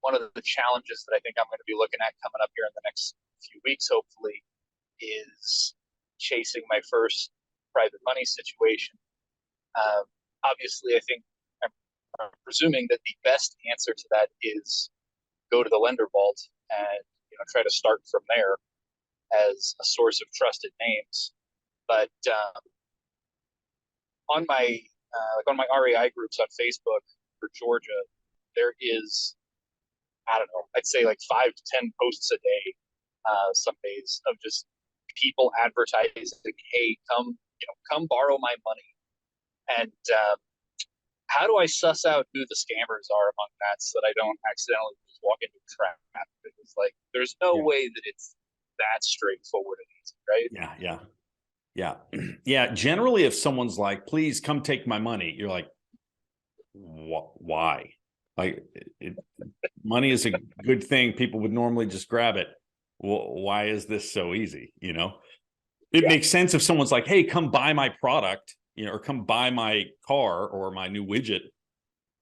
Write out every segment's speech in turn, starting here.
one of the challenges that I think I'm going to be looking at coming up here in the next few weeks, hopefully, is chasing my first private money situation. Obviously, I think I'm presuming that the best answer to that is go to the lender vault and try to start from there as a source of trusted names. But on my like on my REI groups on Facebook for Georgia, there is, I don't know, I'd say like 5 to 10 posts a day, some days, of just people advertising, "Hey, come borrow my money." And how do I suss out who the scammers are among that so that I don't accidentally just walk into a trap? Because like, there's no Yeah. way that it's that straightforward and easy, right? Yeah. Generally, if someone's like, "Please come take my money," you're like, why? Like, money is a good thing. People would normally just grab it. Well, why is this so easy? It makes sense if someone's like, "Hey, come buy my product, or come buy my car or my new widget."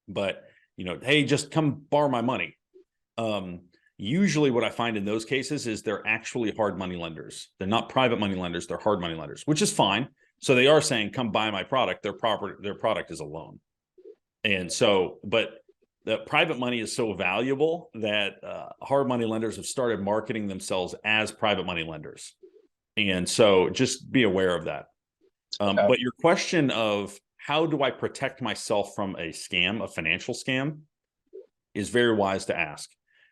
But, "Hey, just come borrow my money." Usually what I find in those cases is they're actually hard money lenders. They're not private money lenders. They're hard money lenders, which is fine. So they are saying, "Come buy my product." Their product is a loan. And so, but the private money is so valuable that hard money lenders have started marketing themselves as private money lenders. And so just be aware of that. Okay. But your question of how do I protect myself from a scam, a financial scam, is very wise to ask,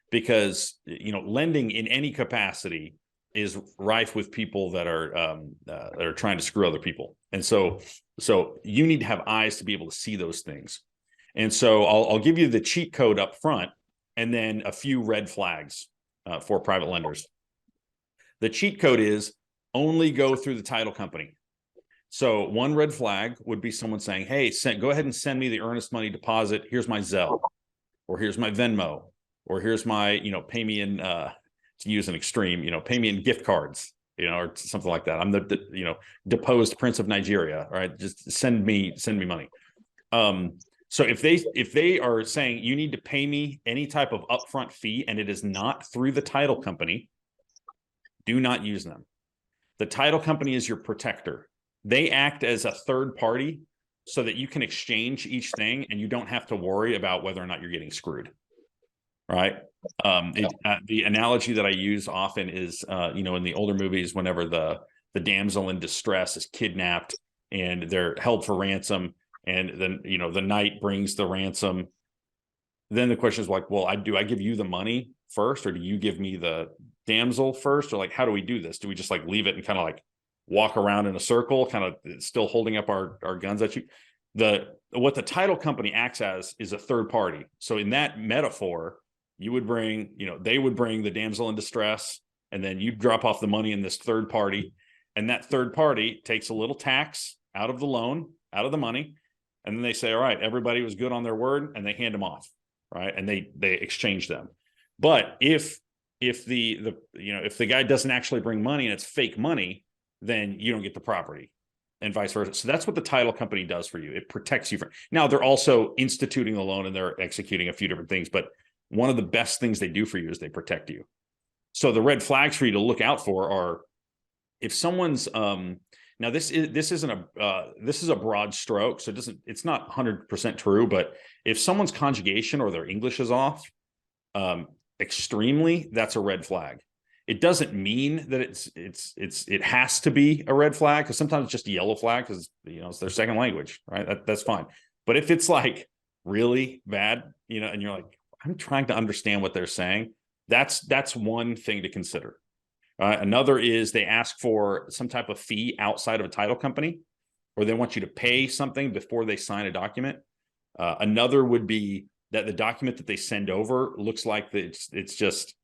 because lending in any capacity is rife with people that are trying to screw other people. And so you need to have eyes to be able to see those things. And so I'll give you the cheat code up front, and then a few red flags for private lenders. The cheat code is only go through the title company. So one red flag would be someone saying, "Hey, go ahead and send me the earnest money deposit. Here's my Zelle, or here's my Venmo, or here's my, pay me in, to use an extreme, pay me in gift cards, or something like that. I'm the deposed Prince of Nigeria. All right, just send me money." So if they are saying you need to pay me any type of upfront fee and it is not through the title company, do not use them. The title company is your protector. They act as a third party so that you can exchange each thing and you don't have to worry about whether or not you're getting screwed. Right. The analogy that I use often is, in the older movies, whenever the damsel in distress is kidnapped and they're held for ransom, and then, the knight brings the ransom. Then the question is like, well, do I give you the money first, or do you give me the damsel first? Or like, how do we do this? Do we just like leave it and kind of like walk around in a circle, kind of still holding up our guns at you? What the title company acts as is a third party. So in that metaphor, you would bring, they would bring the damsel in distress, and then you drop off the money in this third party. And that third party takes a little tax out of the loan, out of the money. And then they say, "All right, everybody was good on their word," and they hand them off. Right. And they exchange them. But if the guy doesn't actually bring money and it's fake money, then you don't get the property, and vice versa. So that's what the title company does for you. It protects you from. Now they're also instituting the loan and they're executing a few different things, but one of the best things they do for you is they protect you. So the red flags for you to look out for are, if someone's now this is a broad stroke, so it's not 100% true, but if someone's conjugation or their English is off extremely, that's a red flag. It doesn't mean that it has to be a red flag, because sometimes it's just a yellow flag because it's their second language, right? That's fine. But if it's like really bad, and you're like, "I'm trying to understand what they're saying," that's one thing to consider. Another is they ask for some type of fee outside of a title company, or they want you to pay something before they sign a document. Another would be that the document that they send over looks like it's just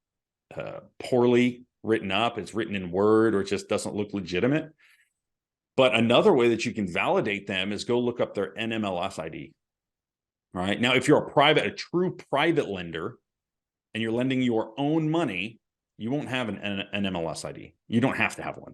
poorly written up. It's written in Word, or it just doesn't look legitimate. But another way that you can validate them is go look up their NMLS ID. All right. Now, if you're a true private lender, and you're lending your own money, you won't have an MLS ID. You don't have to have one,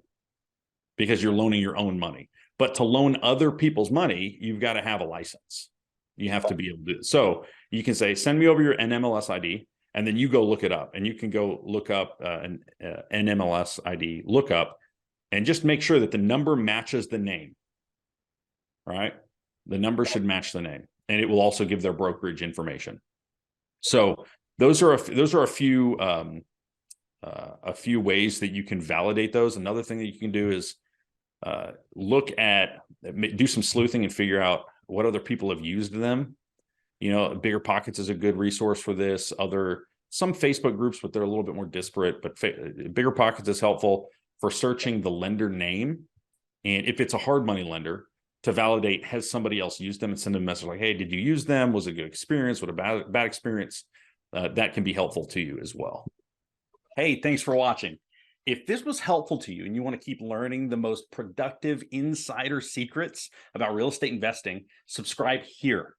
because you're loaning your own money. But to loan other people's money, you've got to have a license. You have to be able to do it. So you can say, "Send me over your NMLS ID." and then you go look it up, and you can go look up an NMLS ID lookup, and just make sure that the number matches the name. Right, the number should match the name, and it will also give their brokerage information. So those are a few ways that you can validate those. Another thing that you can do is do some sleuthing and figure out what other people have used them. Bigger Pockets is a good resource for this. Some Facebook groups, but they're a little bit more disparate, but Bigger Pockets is helpful for searching the lender name. And if it's a hard money lender, to validate, has somebody else used them, and send them a message like, hey, did you use them? Was it a good experience? What a bad experience? That can be helpful to you as well. Hey, thanks for watching. If this was helpful to you and you want to keep learning the most productive insider secrets about real estate investing, subscribe here.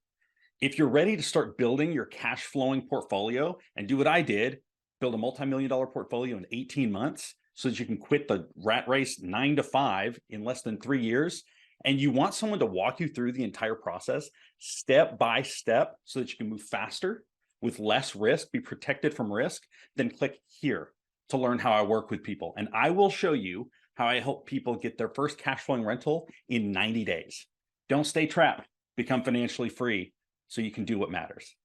If you're ready to start building your cash flowing portfolio and do what I did, build a multi-million-dollar portfolio in 18 months so that you can quit the rat race 9 to 5 in less than 3 years, and you want someone to walk you through the entire process step by step so that you can move faster with less risk, be protected from risk, then click here to learn how I work with people. And I will show you how I help people get their first cash flowing rental in 90 days. Don't stay trapped. Become financially free so you can do what matters.